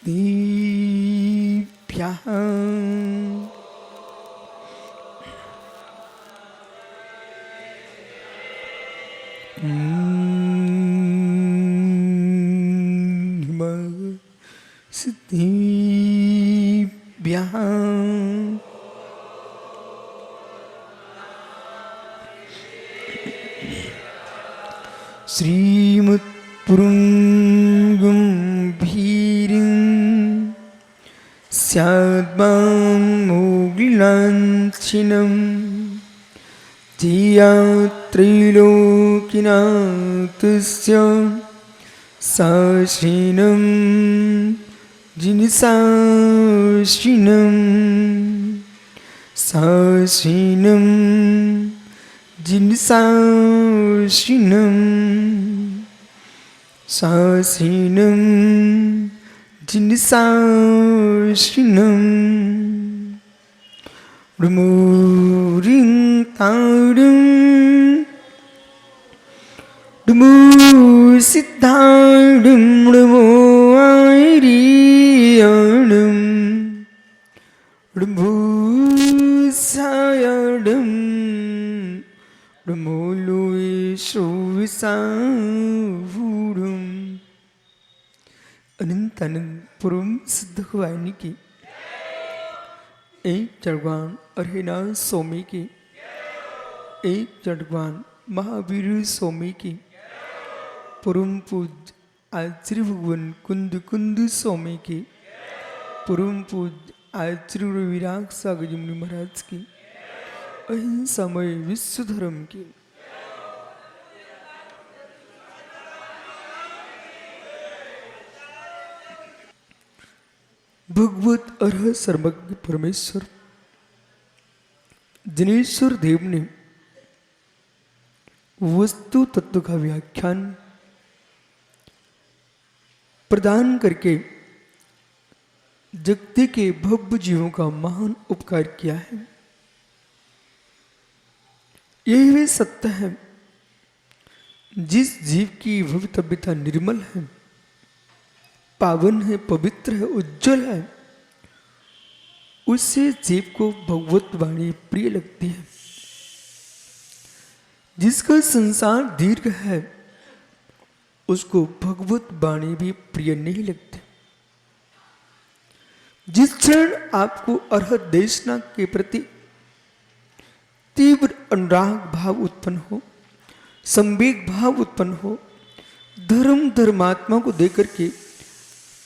सिद्धिभ्यः सिद्धिभ्यः श्रीमत्पुरुं भीरिं स्याद्मां मोगिलाञ्छिनं धिया त्रैलोक्यनाथस्य साश्रीनं जिनसाश्रीनं साश्रीनं जिनसाश्रीनं साश्रीनं जिनसाश्रीनं डुमुरिं ताडुं डुमुसिद्धाडुं डुमुआरियाडुं डुमुसायाडुं डुमुलुइश्रुविसावुडुं अनंत अनंत पुरुम सिद्ध हुआनी की एक जड़वान अरहिनाथ स्वामी की एक जड़वान महावीर स्वामी की परम पूज्य आचार्य भगवान कुंद कुंद स्वामी की परम पूज्य आचार्य रविराग सागर जी मुनि महाराज की अहिंसामय विश्व धर्म की भगवत अर्ह सर्वज्ञ परमेश्वर जिनेश्वर देव ने वस्तु तत्व का व्याख्यान प्रदान करके जगत के भव्य जीवों का महान उपकार किया है। यही वे सत्य है जिस जीव की भवितव्यता निर्मल है, पावन है, पवित्र है, उज्जवल है, उससे जीव को भगवत वाणी प्रिय लगती है। जिसका संसार दीर्घ है उसको भगवत वाणी भी प्रिय नहीं लगती। जिस क्षण आपको अर्हत देशना के प्रति तीव्र अनुराग भाव उत्पन्न हो, संवेग भाव उत्पन्न हो, धर्म धर्मात्मा को देकर के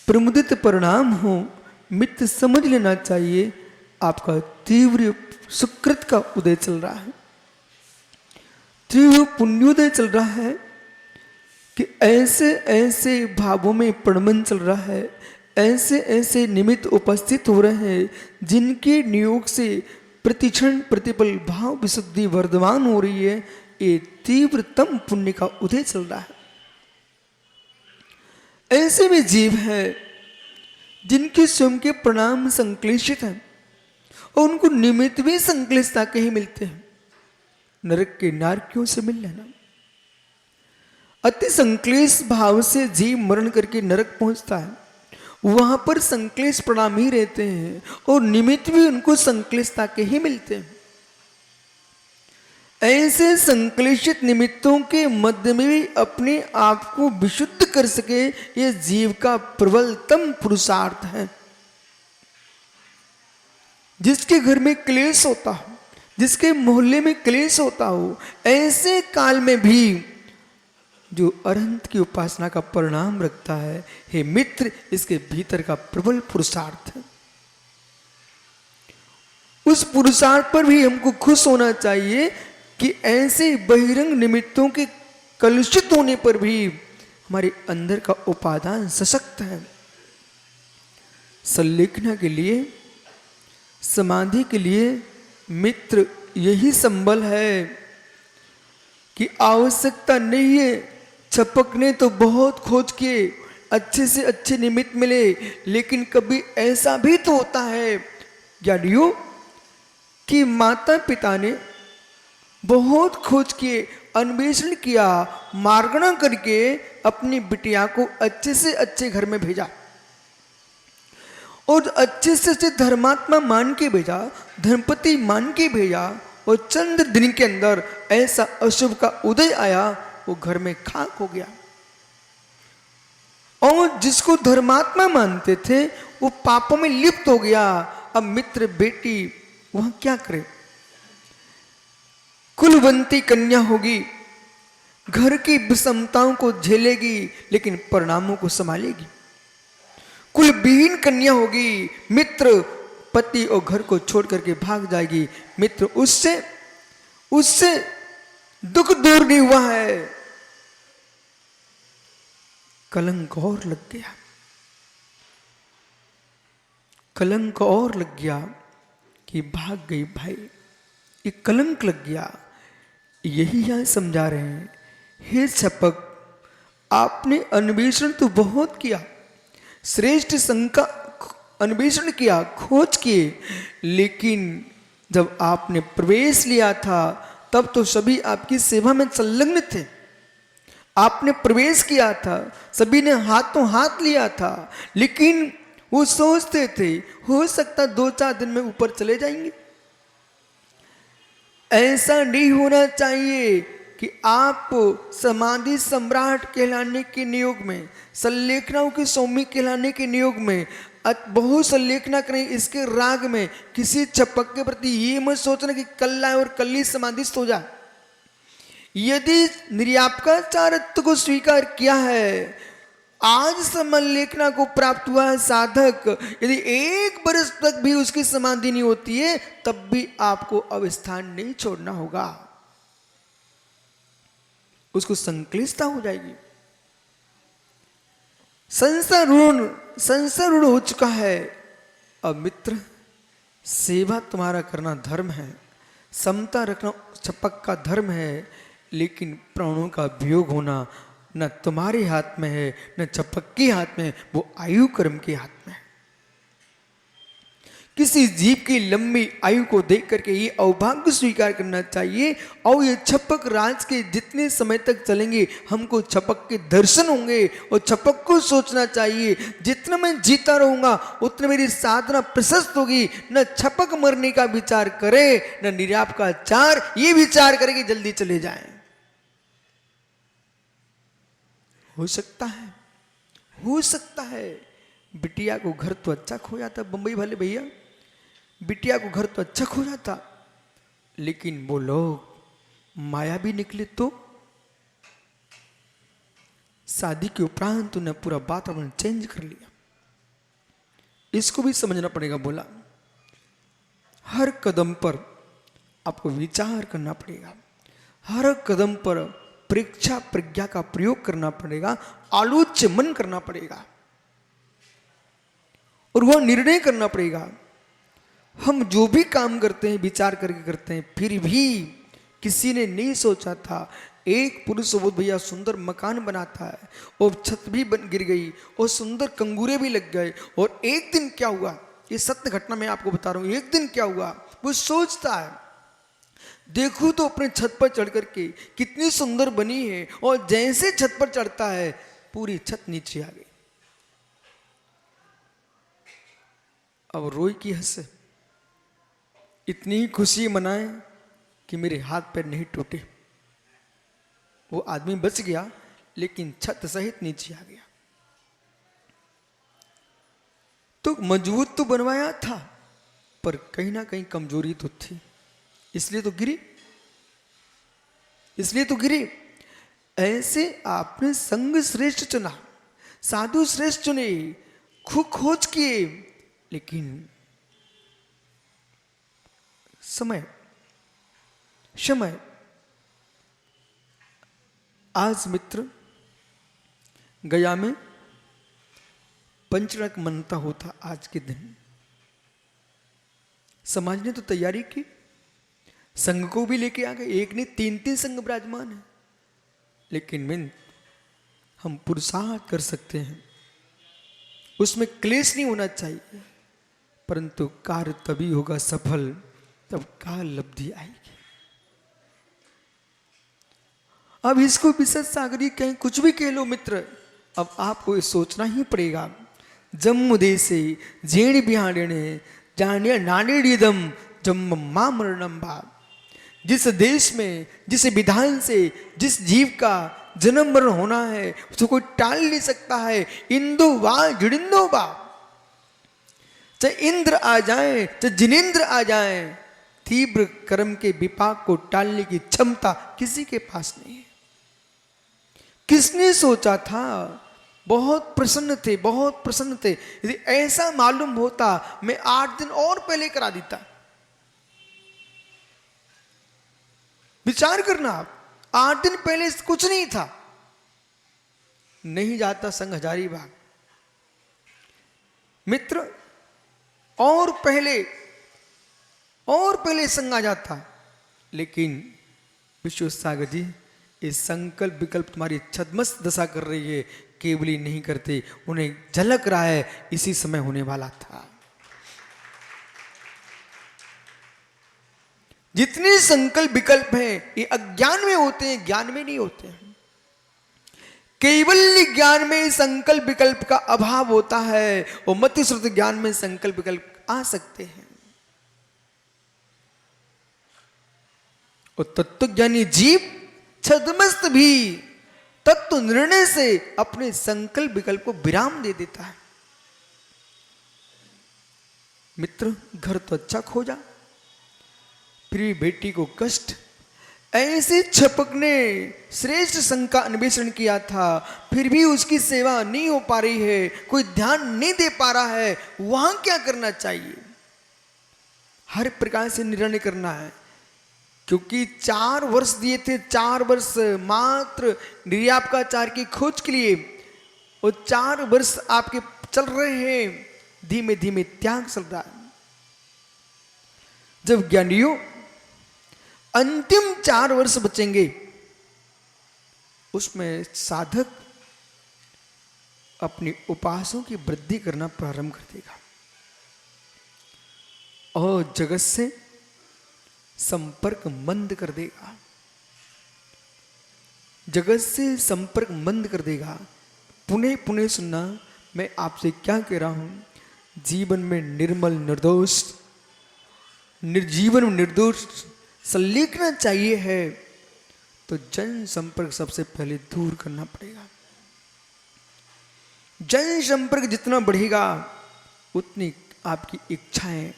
प्रमुदित परिणाम हो, मित्र समझ लेना चाहिए आपका तीव्र सुकृत का उदय चल रहा है, तीव्र पुण्योदय चल रहा है कि ऐसे ऐसे भावों में प्रणमन चल रहा है, ऐसे ऐसे निमित्त उपस्थित हो रहे हैं जिनके नियोग से प्रतिक्षण प्रतिपल भाव विशुद्धि वर्धमान हो रही है। ये तीव्रतम पुण्य का उदय चल रहा है। ऐसे में जीव है जिनके स्वयं के परिणाम संक्लेशित हैं और उनको निमित्त भी संक्लेशता के ही मिलते हैं। नरक के नारकियों से मिल लेना, अति संक्लेश भाव से जीव मरण करके नरक पहुंचता है, वहां पर संक्लेश परिणाम ही रहते हैं और निमित्त भी उनको संक्लेशता के ही मिलते हैं। ऐसे संक्लेशित निमित्तों के मध्य में भी अपने आप को विशुद्ध कर सके, ये जीव का प्रबलतम पुरुषार्थ है। जिसके घर में क्लेश होता हो, जिसके मोहल्ले में क्लेश होता हो, ऐसे काल में भी जो अनंत की उपासना का परिणाम रखता है, हे मित्र, इसके भीतर का प्रबल पुरुषार्थ है। उस पुरुषार्थ पर भी हमको खुश होना चाहिए कि ऐसे बहिरंग निमित्तों के कलुषित होने पर भी हमारे अंदर का उपादान सशक्त है। संलेखना के लिए, समाधि के लिए मित्र यही संबल है कि आवश्यकता नहीं है छपकने तो बहुत खोज किए, अच्छे से अच्छे निमित्त मिले, लेकिन कभी ऐसा भी तो होता है ज्ञानियों कि माता पिता ने बहुत खोज किए, अन्वेषण किया, मार्गणा करके अपनी बिटिया को अच्छे से अच्छे घर में भेजा, और अच्छे से अच्छे धर्मात्मा मान के भेजा, धर्मपति मान के भेजा, और चंद दिन के अंदर ऐसा अशुभ का उदय आया, वो घर में खाक हो गया। और जिसको धर्मात्मा मानते थे वो पापों में लिप्त हो गया। अब मित्र बेटी वहां क्या करे? कुलवंती कन्या होगी, घर की विषमताओं को झेलेगी, लेकिन परिणामों को संभालेगी। कुलविहीन कन्या होगी, मित्र पति और घर को छोड़ करके भाग जाएगी। मित्र उससे दुख दूर नहीं हुआ है, कलंक और लग गया, कलंक और लग गया कि भाग गई भाई, ये कलंक लग गया। यही यहां समझा रहे हैं, हे छपक, आपने अन्वेषण तो बहुत किया, श्रेष्ठ संघ का अन्वेषण किया, खोज किए, लेकिन जब आपने प्रवेश लिया था तब तो सभी आपकी सेवा में संलग्न थे। आपने प्रवेश किया था, सभी ने हाथों हाथ लिया था, लेकिन वो सोचते थे हो सकता 2-4 दिन में ऊपर चले जाएंगे। ऐसा नहीं होना चाहिए कि आप समाधि सम्राट कहलाने के नियोग में, संलेखनाओं के स्वामी कहलाने के नियोग में बहुत संलेखना करें, इसके राग में किसी छपक के प्रति ये मत सोचना कि कल आए और कल ही समाधिस्थ हो जाए। यदि निर्यापकाचारत्व को स्वीकार किया है, आज समलेखना को प्राप्त हुआ है साधक, यदि 1 वर्ष तक भी उसकी समाधि नहीं होती है, तब भी आपको अवस्थान नहीं छोड़ना होगा, उसको संक्लिष्टता हो जाएगी। संसार ऋण हो चुका है। अब मित्र, सेवा तुम्हारा करना धर्म है, समता रखना छपक का धर्म है, लेकिन प्राणों का वियोग होना न तुम्हारे हाथ में है, न छपक के हाथ में है, वो आयु कर्म के हाथ में है। किसी जीव की लंबी आयु को देख करके ये अवभाग्य स्वीकार करना चाहिए, और ये छपक राज के जितने समय तक चलेंगे हमको छपक के दर्शन होंगे, और छपक को सोचना चाहिए जितना मैं जीता रहूंगा उतना मेरी साधना प्रशस्त होगी। न छपक मरने का विचार करे, न निर्याप का चार ये विचार करे कि जल्दी चले जाएं। हो सकता है बिटिया को घर तो अच्छा खो जाता, बंबई वाले भैया, बिटिया को घर तो अच्छा खो जाता, लेकिन वो लोग माया भी निकले तो शादी के उपरांत उन्हें पूरा वातावरण चेंज कर लिया। इसको भी समझना पड़ेगा। बोला हर कदम पर आपको विचार करना पड़ेगा, हर कदम पर परीक्षा प्रज्ञा का प्रयोग करना पड़ेगा, आलोच्य मन करना पड़ेगा, और वह निर्णय करना पड़ेगा। हम जो भी काम करते हैं विचार करके करते हैं, फिर भी किसी ने नहीं सोचा था एक पुरुष वो भैया सुंदर मकान बनाता है और छत भी गिर गई और सुंदर कंगूरे भी लग गए, और एक दिन क्या हुआ, ये सत्य घटना मैं आपको बता रहा हूं, एक दिन क्या हुआ, वो सोचता है देखूं तो अपने छत पर चढ़ करके कितनी सुंदर बनी है, और जैसे छत पर चढ़ता है पूरी छत नीचे आ गई। अब रोई की हंसे, इतनी खुशी मनाए कि मेरे हाथ पैर नहीं टूटे। वो आदमी बच गया, लेकिन छत सहित नीचे आ गया। तो मजबूत तो बनवाया था, पर कहीं ना कहीं कमजोरी तो थी, इसलिए तो गिरी। ऐसे आपने संग श्रेष्ठ चुना, साधु श्रेष्ठ चुने, खूब खोज किए, लेकिन समय आज मित्र गया में पंचरक मनता होता। आज के दिन समाज ने तो तैयारी की, संघ को भी लेके आ गए, एक नहीं 3-3 संघ विराजमान है, लेकिन हम पुरुषार्थ कर सकते हैं, उसमें क्लेश नहीं होना चाहिए, परंतु कार्य तभी होगा सफल तब काल लब्धि आएगी। अब इसको विशद सागरी कहीं कुछ भी कह लो मित्र, अब आपको ये सोचना ही पड़ेगा, जम्मू देशे जेण बिहाड़े जानिया नानेडिदम जम्म मां मरणम भाव। जिस देश में, जिस विधान से, जिस जीव का जन्म मरण होना है उसको कोई टाल नहीं सकता है। इंदु वा जुड़िंदो बा, चाहे इंद्र आ जाए, चाहे जिनेन्द्र आ जाए, तीव्र कर्म के विपाक को टालने की क्षमता किसी के पास नहीं है। किसने सोचा था? बहुत प्रसन्न थे, बहुत प्रसन्न थे। यदि ऐसा मालूम होता मैं 8 दिन और पहले करा देता। विचार करना आप, 8 दिन पहले कुछ नहीं था, नहीं जाता संघ हजारीबाग। मित्र और पहले संघ आ जाता, लेकिन विश्वसागर जी ये संकल्प विकल्प तुम्हारी छद्मस्त दशा कर रही है, केवल ही नहीं करते, उन्हें झलक रहा है इसी समय होने वाला था। जितने संकल्प विकल्प हैं ये अज्ञान में होते हैं, ज्ञान में नहीं होते हैं। केवल ज्ञान में संकल्प विकल्प का अभाव होता है और मति श्रुत ज्ञान में संकल्प विकल्प आ सकते हैं। और तत्वज्ञानी जीव छद्मस्त भी तत्व निर्णय से अपने संकल्प विकल्प को विराम दे देता है। मित्र घर तो अच्छा खोजा, फिर भी बेटी को कष्ट। ऐसे छपक ने श्रेष्ठ संघ का अन्वेषण किया था, फिर भी उसकी सेवा नहीं हो पा रही है, कोई ध्यान नहीं दे पा रहा है। वहां क्या करना चाहिए? हर प्रकार से निर्णय करना है, क्योंकि 4 वर्ष दिए थे, 4 वर्ष मात्र निर्यापकाचार की खोज के लिए, और 4 वर्ष आपके चल रहे हैं, धीमे धीमे त्याग चल रहा है। जब ज्ञानियों अंतिम 4 वर्ष बचेंगे, उसमें साधक अपनी उपासों की वृद्धि करना प्रारंभ कर देगा और जगत से संपर्क मंद कर देगा, जगत से संपर्क मंद कर देगा। पुनः पुनः सुनना, मैं आपसे क्या कह रहा हूं। जीवन में निर्मल निर्दोष, निर्जीवन निर्दोष संलेखना चाहिए है तो जन संपर्क सबसे पहले दूर करना पड़ेगा। जन संपर्क जितना बढ़ेगा उतनी आपकी इच्छाएं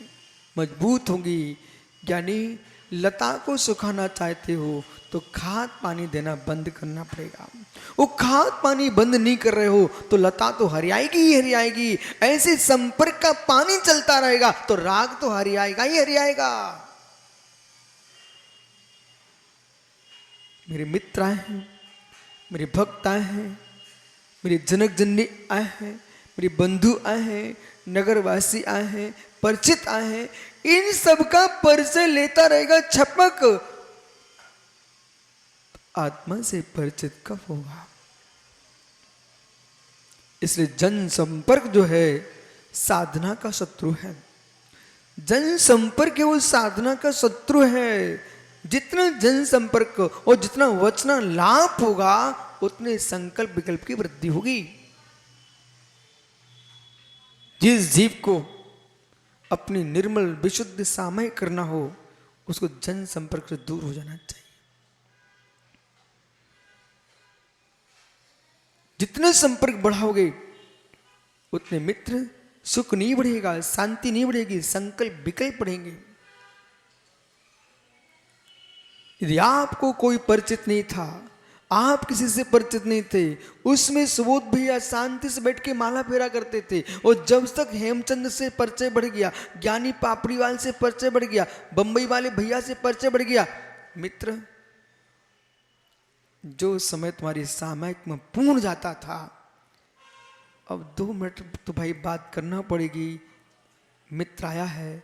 मजबूत होंगी। यानी लता को सुखाना चाहते हो तो खाद पानी देना बंद करना पड़ेगा। वो खाद पानी बंद नहीं कर रहे हो तो लता तो हरियाएगी ही हरियाएगी। ऐसे संपर्क का पानी चलता रहेगा तो राग तो हरियाएगा ही हरियाएगा। मेरे मित्र आए हैं, मेरे भक्त आए हैं, मेरे जनक जननी आए हैं, मेरे बंधु आए हैं, नगरवासी आए हैं, परिचित आए हैं, इन सबका परिचय लेता रहेगा छपक, आत्मा से परिचित कब होगा? इसलिए जन संपर्क जो है साधना का शत्रु है। जन संपर्क है वो साधना का शत्रु है। जितना जन संपर्क और जितना वचना लाभ होगा उतने संकल्प विकल्प की वृद्धि होगी। जिस जीव को अपनी निर्मल विशुद्ध सामय करना हो उसको जन संपर्क से दूर हो जाना चाहिए। जितने संपर्क बढ़ाओगे उतने मित्र सुख नहीं बढ़ेगा, शांति नहीं बढ़ेगी, संकल्प विकल्प बढ़ेंगे। यदि आपको कोई परिचित नहीं था, आप किसी से परिचित नहीं थे, उसमें सुबोध भैया शांति से बैठ के माला फेरा करते थे, और जब तक हेमचंद से परिचय बढ़ गया, ज्ञानी पापड़ीवाल से परिचय बढ़ गया, बंबई वाले भैया से परिचय बढ़ गया, मित्र जो समय तुम्हारी सामयिक में पूर्ण जाता था, अब 2 मिनट तो भाई बात करना पड़ेगी। मित्र आया है,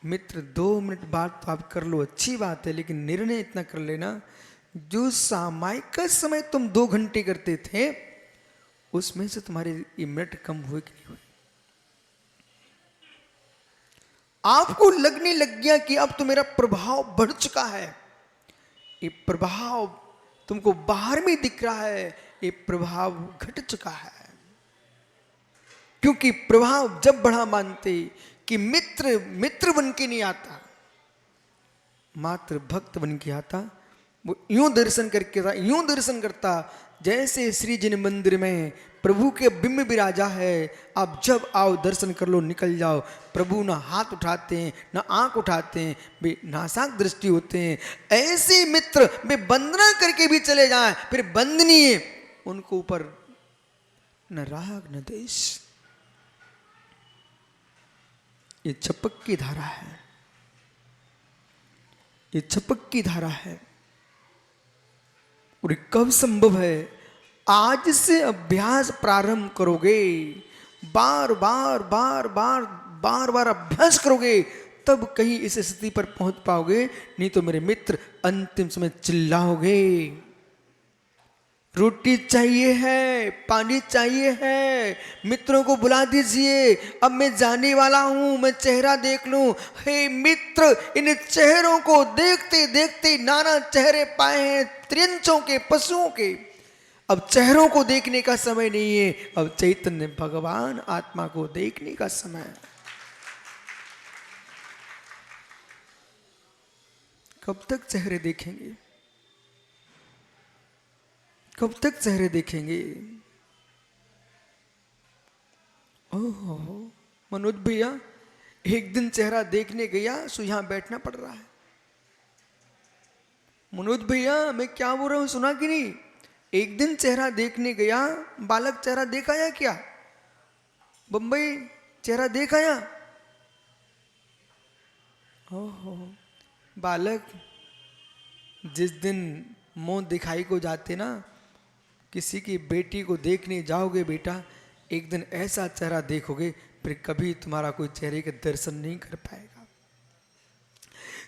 मित्र 2 मिनट बात तो आप कर लो, अच्छी बात है, लेकिन निर्णय इतना कर लेना, जो सामायिक का समय तुम 2 घंटे करते थे उसमें से तुम्हारे ये मिनट कम हुए कि नहीं हुए? आपको लगने लग गया कि अब तो मेरा प्रभाव बढ़ चुका है, ये प्रभाव तुमको बाहर में दिख रहा है, ये प्रभाव घट चुका है। क्योंकि प्रभाव जब बढ़ा मानते कि मित्र मित्र बन के नहीं आता, मात्र भक्त बन के आता। वो यूं दर्शन करके था, यूं दर्शन करता जैसे श्री जिन मंदिर में प्रभु के बिंब विराजा है। आप जब आओ दर्शन कर लो, निकल जाओ। प्रभु ना हाथ उठाते हैं, ना आंख उठाते हैं, वे नासाक दृष्टि होते हैं। ऐसे मित्र वे वंदना करके भी चले जाएं, फिर वंदनीय उनको ऊपर न राग न देश। ये चपक की धारा है, ये चपक की धारा है। और कब संभव है? आज से अभ्यास प्रारंभ करोगे, बार बार बार बार बार बार अभ्यास करोगे, तब कहीं इस स्थिति पर पहुंच पाओगे। नहीं तो मेरे मित्र अंतिम समय चिल्लाओगे, रोटी चाहिए है, पानी चाहिए है, मित्रों को बुला दीजिए, अब मैं जाने वाला हूं, मैं चेहरा देख लूं। हे मित्र, इन चेहरों को देखते देखते नाना चेहरे पाए हैं त्रियंचों के, पशुओं के। अब चेहरों को देखने का समय नहीं है, अब चैतन्य भगवान आत्मा को देखने का समय है। कब तक चेहरे देखेंगे? कब तक चेहरे देखेंगे? ओहो, मनोज भैया एक दिन चेहरा देखने गया, सो यहां बैठना पड़ रहा है। मनोज भैया मैं क्या बोल रहा हूं, सुना कि नहीं? एक दिन चेहरा देखने गया, बालक चेहरा देख आया क्या? बंबई चेहरा देख आया? ओहो, बालक जिस दिन मुंह दिखाई को जाते ना, किसी की बेटी को देखने जाओगे बेटा, एक दिन ऐसा चेहरा देखोगे फिर कभी तुम्हारा कोई चेहरे के दर्शन नहीं कर पाएगा।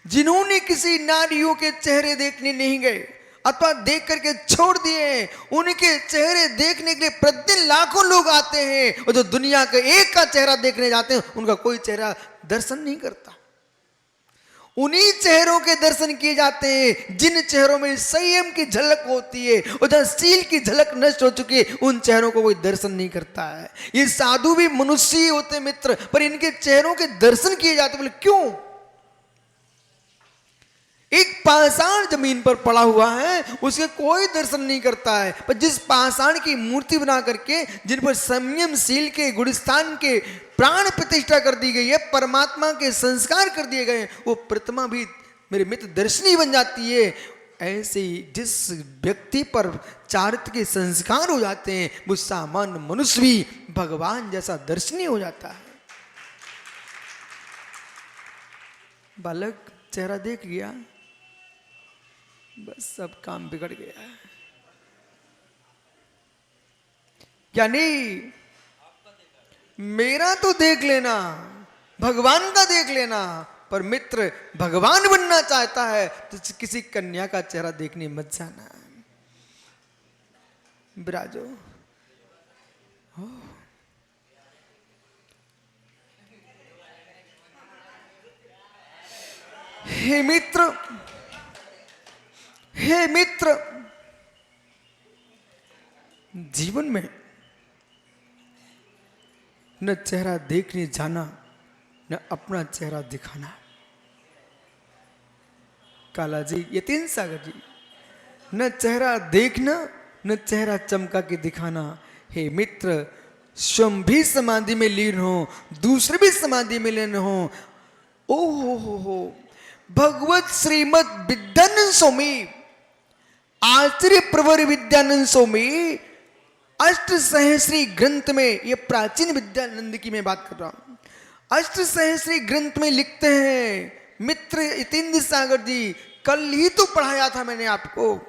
जिन्होंने किसी नारियों के चेहरे देखने नहीं गए अथवा देख करके छोड़ दिए, उनके चेहरे देखने के लिए प्रतिदिन लाखों लोग आते हैं, और जो दुनिया के एक का चेहरा देखने जाते हैं उनका कोई चेहरा दर्शन नहीं करता। उन्हीं चेहरों के दर्शन किए जाते हैं जिन चेहरों में संयम की झलक होती है, और जहां शील की झलक नष्ट हो चुकी है उन चेहरों को कोई दर्शन नहीं करता है। ये साधु भी मनुष्य ही होते मित्र, पर इनके चेहरों के दर्शन किए जाते। बोले क्यों? एक पाषाण जमीन पर पड़ा हुआ है, उसके कोई दर्शन नहीं करता है, पर जिस पाषाण की मूर्ति बना करके जिन पर संयम शील के गुणस्थान के प्राण प्रतिष्ठा कर दी गई है, परमात्मा के संस्कार कर दिए गए, वो प्रतिमा भी मेरे मित्र दर्शनी बन जाती है। ऐसे ही जिस व्यक्ति पर चारित्र के संस्कार हो जाते हैं, वो सामान्य मनुष्य भी भगवान जैसा दर्शनीय हो जाता है। बालक चेहरा देख लिया, बस सब काम बिगड़ गया। यानी मेरा तो देख लेना, भगवान का देख लेना, पर मित्र भगवान बनना चाहता है तो किसी कन्या का चेहरा देखने मत जाना। विराजो हे मित्र, हे मित्र, जीवन में न चेहरा देखने जाना, न अपना चेहरा दिखाना। काला जी, यतीन सागर जी, न चेहरा देखना, न चेहरा चमका के दिखाना। हे मित्र, स्वयं भी समाधि में लीन हो, दूसरे भी समाधि में लीन हो। ओ हो भगवत श्रीमद विद्यानंद स्वामी आचार्य प्रवर विद्यानंद स्वामी अष्ट सहस्री ग्रंथ में, ये प्राचीन विद्यानंद की मैं बात कर रहा हूं, अष्ट सहस्री ग्रंथ में लिखते हैं मित्र यतीन्द्र सागर जी, कल ही तो पढ़ाया था मैंने आपको।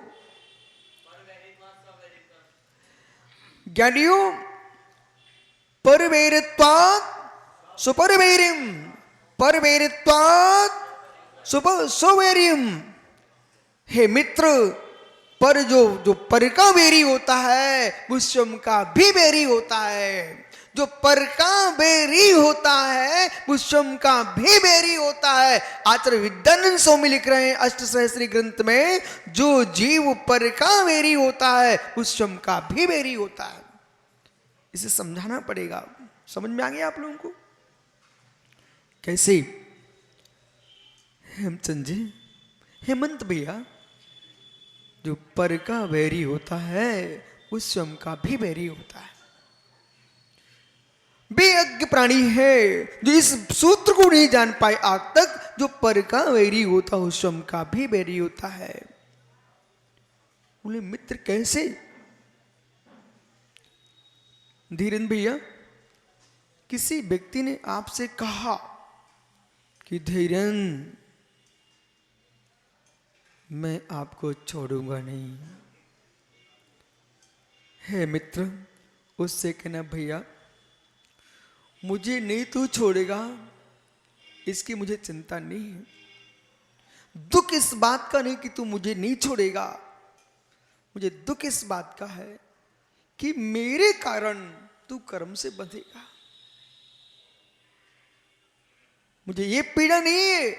ज्ञानियों, परवैरत्वात् सुपरवैरिम, परवैरत्वात् सुवैरिम। हे मित्र, पर जो पर का वैरी होता है वो स्वयं का भी वैरी होता है। जो पर का वैरी होता है वो स्वयं का भी वैरी होता है। आचार्य विद्यानंद स्वामी लिख रहे हैं अष्ट सहस्री ग्रंथ में, जो जीव पर का वैरी होता है वो स्वयं का भी वैरी होता है। इसे समझाना पड़ेगा। समझ में आ गया आप लोगों को? कैसे? हेमचंद जी, हेमंत भैया, जो पर का वैरी होता है वो स्वयं का भी वैरी होता है। बेअज्ञ प्राणी है जो इस सूत्र को नहीं जान पाए आज तक, जो पर का वैरी होता है स्वयं का भी वैरी होता है। बोले मित्र कैसे? धीरेन्द्र भैया, किसी व्यक्ति ने आपसे कहा कि धीरेन्द्र मैं आपको छोड़ूंगा नहीं। है मित्र, उससे कहना भैया मुझे नहीं तू छोड़ेगा इसकी मुझे चिंता नहीं है। दुख इस बात का नहीं कि तू मुझे नहीं छोड़ेगा, मुझे दुख इस बात का है कि मेरे कारण तू कर्म से बंधेगा। मुझे ये पीड़ा नहीं है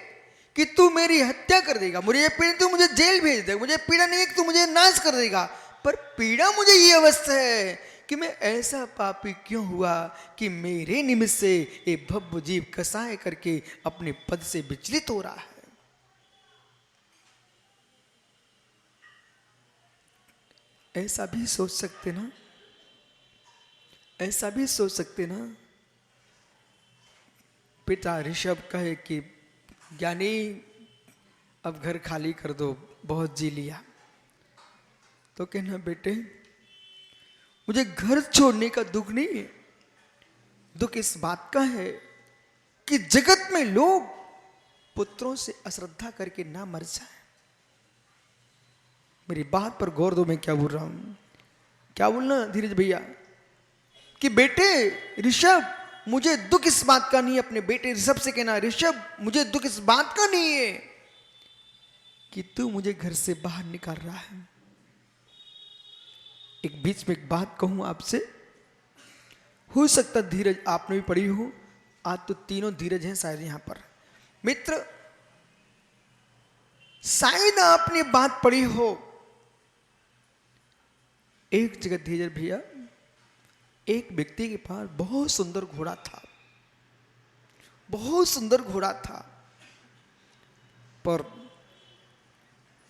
कि तू मेरी हत्या कर देगा, मुझे ये पीड़ा तू मुझे जेल भेज देगा, मुझे पीड़ा नहीं है कि तू मुझे नाश कर देगा, पर पीड़ा मुझे ये अवस्था है कि मैं ऐसा पापी क्यों हुआ कि मेरे निमित्त से ये भव्य जीव कसाय करके अपने पद से विचलित हो रहा है। ऐसा भी सोच सकते ना, ऐसा भी सोच सकते ना। पिता ऋषभ कहे कि ज्ञानी अब घर खाली कर दो, बहुत जी लिया। तो कहना बेटे मुझे घर छोड़ने का दुख नहीं है, दुख इस बात का है कि जगत में लोग पुत्रों से अश्रद्धा करके ना मर जाए। मेरी बात पर गौर दो, मैं क्या बोल रहा हूं। क्या बोलना धीरज भैया कि बेटे ऋषभ मुझे दुख इस बात का नहीं है, अपने बेटे ऋषभ से कहना ऋषभ मुझे दुख इस बात का नहीं है कि तू मुझे घर से बाहर निकाल रहा है। एक बीच में एक बात कहूं आपसे, हो सकता धीरज आपने भी पढ़ी हो, आज तो तीनों धीरज हैं शायद यहां पर। मित्र शायद आपने बात पढ़ी हो, एक जगह धीरज भैया एक व्यक्ति के पास बहुत सुंदर घोड़ा था, बहुत सुंदर घोड़ा था, पर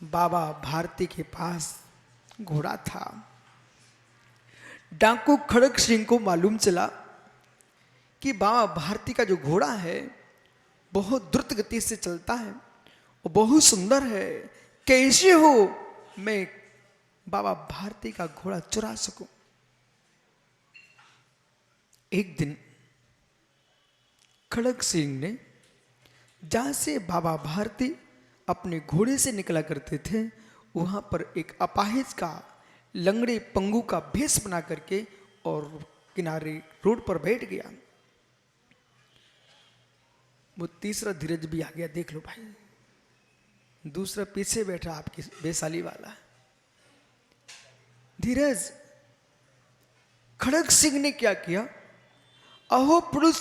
बाबा भारती के पास घोड़ा था। डाकू खड़ग सिंह को मालूम चला कि बाबा भारती का जो घोड़ा है बहुत द्रुत गति से चलता है और बहुत सुंदर है, कैसे हो मैं बाबा भारती का घोड़ा चुरा सकूं। एक दिन खड़ग सिंह ने जहां से बाबा भारती अपने घोड़े से निकला करते थे वहां पर एक अपाहिज का लंगड़े पंगु का भेष बना करके और किनारे रोड पर बैठ गया। वो तीसरा धीरज भी आ गया, देख लो भाई, दूसरा पीछे बैठा आपकी बेसाली वाला धीरज। खड़ग सिंह ने क्या किया, अहो पुरुष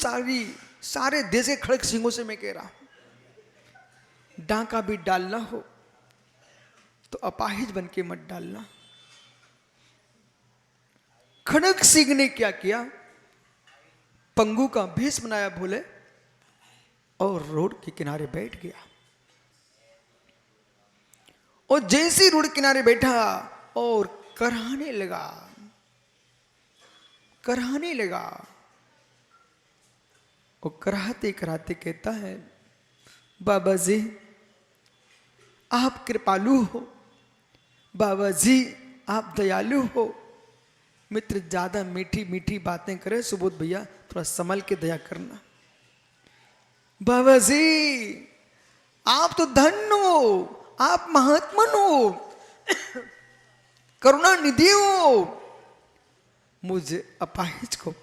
सारे देश के खड़ग सिंहों से मैं कह रहा हूं, डांका भी डालना हो तो अपाहिज बन के मत डालना। खड़ग सिंह ने क्या किया, पंगु का भेष बनाया भोले और रोड के किनारे बैठ गया। और जैसे रोड किनारे बैठा और कराहने लगा और कराहते कराहते कहता है बाबा जी आप कृपालु हो, बाबा जी आप दयालु हो। मित्र ज्यादा मीठी मीठी बातें करे सुबोध भैया, थोड़ा संभल के दया करना। बाबा जी आप तो धन्य हो, आप महात्मन हो, करुणा निधि हो, मुझे अपाहिज को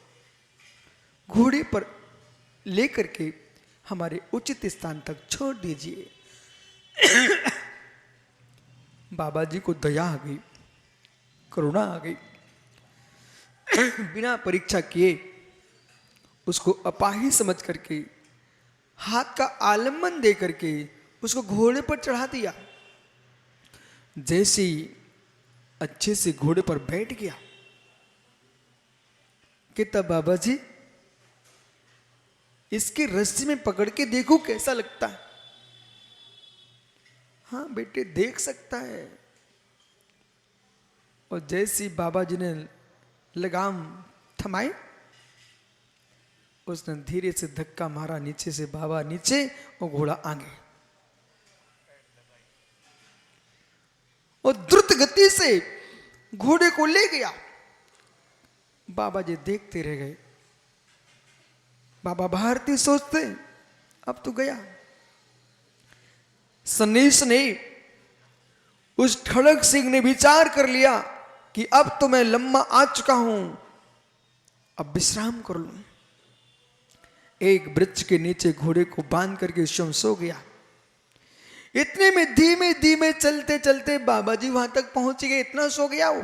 घोड़े पर लेकर के हमारे उचित स्थान तक छोड़ दीजिए। बाबा जी को दया आ गई, करुणा आ गई, बिना परीक्षा किए उसको अपाहिज समझ करके हाथ का आलम्बन दे करके उसको घोड़े पर चढ़ा दिया। जैसे अच्छे से घोड़े पर बैठ गया, कहता बाबा जी इसकी रस्सी में पकड़ के देखो कैसा लगता है। हाँ बेटे देख सकता है। और जैसी बाबा जी ने लगाम थमाई, उसने धीरे से धक्का मारा नीचे से, बाबा नीचे और घोड़ा आगे, और द्रुत गति से घोड़े को ले गया। बाबा जी देखते रह गए। बाबा भारती सोचते अब तो गया। सन्नीस ने, उस खड़ग सिंह ने विचार कर लिया कि अब तो मैं लंबा आ चुका हूं, अब विश्राम कर लूं। एक वृक्ष के नीचे घोड़े को बांध करके स्वयं सो गया। इतने में धीमे धीमे चलते चलते बाबा जी वहां तक पहुंच गए। इतना सो गया वो।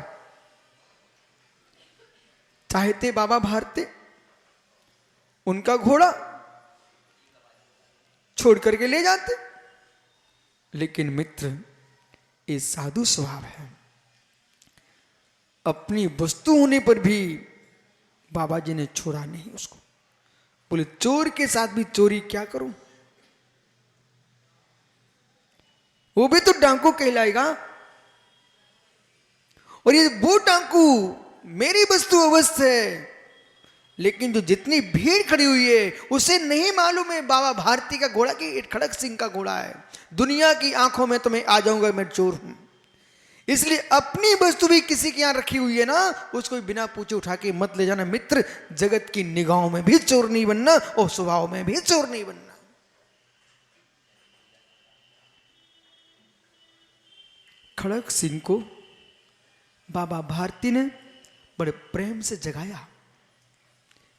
चाहते बाबा भारते उनका घोड़ा छोड़ करके ले जाते, लेकिन मित्र ये साधु स्वभाव है। अपनी वस्तु होने पर भी बाबा जी ने छोड़ा नहीं उसको। बोले चोर के साथ भी चोरी क्या करूं, वो भी तो डाकू कहलाएगा। और ये वो डाकू मेरी वस्तु अवस्थ है, लेकिन जो जितनी भीड़ खड़ी हुई है उसे नहीं मालूम है बाबा भारती का घोड़ा कि खड़ग सिंह का घोड़ा है। दुनिया की आंखों में तो मैं आ जाऊंगा मैं चोर हूं, इसलिए अपनी वस्तु भी किसी के यहां रखी हुई है ना, उसको बिना पूछे उठा के मत ले जाना। मित्र जगत की निगाहों में भी चोर नहीं बनना और स्वभाव में भी चोर नहीं बनना। खड़ग सिंह को बाबा भारती ने बड़े प्रेम से जगाया।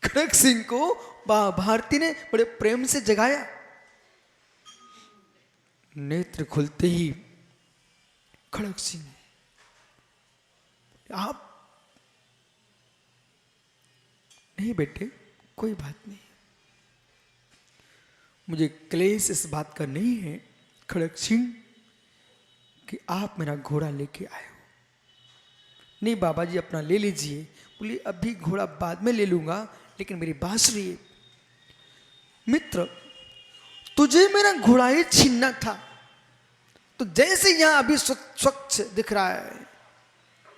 खड़ग सिंह को बाबा भारती ने बड़े प्रेम से जगाया। नेत्र खुलते ही खड़ग सिंह, आप नहीं बेटे कोई बात नहीं, मुझे क्लेश इस बात का नहीं है खड़ग सिंह कि आप मेरा घोड़ा लेके आए हो। नहीं बाबा जी अपना ले लीजिए। बोली अभी घोड़ा बाद में ले लूंगा, लेकिन मेरी बात सुनिए। मित्र तुझे मेरा घोड़ा ही छीनना था, तो जैसे यहां अभी स्वच्छ दिख रहा है,